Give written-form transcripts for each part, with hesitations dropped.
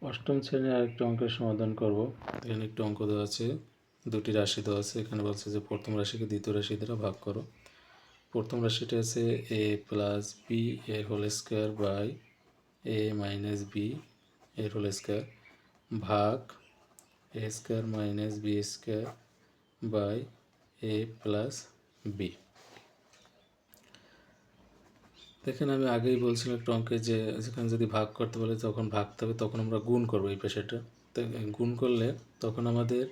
অষ্টম শ্রেণীর আরেকটা অঙ্কের সমাধান করব। এখানে একটু অঙ্ক দেওয়া আছে, দুটি রাশি দেওয়া আছে। এখানে বলছে যে প্রথম রাশিকে দ্বিতীয় রাশি দ্বারা ভাগ করো। প্রথম রাশিটা আছে a প্লাস বি এর whole square by a minus B এর হোল স্কোয়ার ভাগ a square minus B square by a plus B. দেখেন আমি আগেই বলছিলাম একটা অঙ্কে যে যেখানে যদি ভাগ করতে বলে তখন ভাগতে হবে, তখন আমরা গুণ করবো এই পেশাটা। তো গুণ করলে তখন আমাদের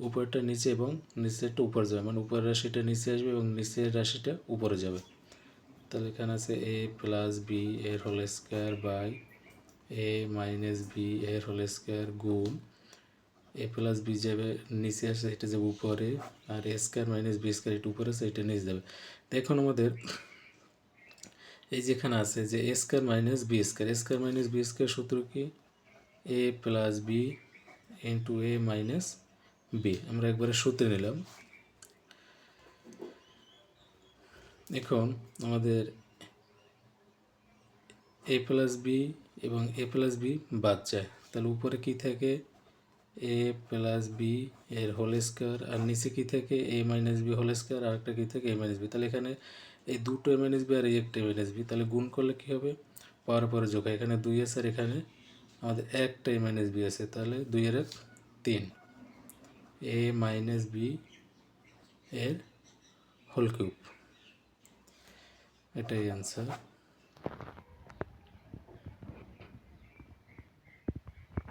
উপরেরটা নিচে এবং নিচেরটা উপরে যাবে, মানে উপরের রাশিটা নিচে আসবে এবং নিচের রাশিটা উপরে যাবে। তাহলে এখানে আছে a প্লাস বি এর whole square by a minus B এর হোল স্কোয়ার গুণ a প্লাস বি যাবে নিচে আসে, এটা যাবে উপরে, আর a square minus B square এটা উপরে আছে, এটা নিচে যাবে। দেখুন আমাদের এই যেখানে আছে যে a square minus B square সূত্র কি a plus B into a minus B, আমরা একবারে সূত্রে নিলাম। এখন আমাদের a প্লাস বি এবং a প্লাস বি বাদ যায়, তাহলে উপরে কি থাকে a প্লাস বি এর হোল স্কোয়ার, আর নিচে কি থাকে a minus B whole square, আর একটা কি থাকে a মাইনাস বি। তাহলে এখানে এই দুটো a মাইনাস বি আর এই একটা a মাইনাস বি, তাহলে গুণ করলে কী হবে পাওয়ার পরে যোগ হয়। এখানে 2 আছে আর এখানে আমাদের একটা a মাইনাস বি আছে, তাহলে 2 এর 3 a মাইনাস বি এর হোল কিউব, এটাই অ্যান্সার।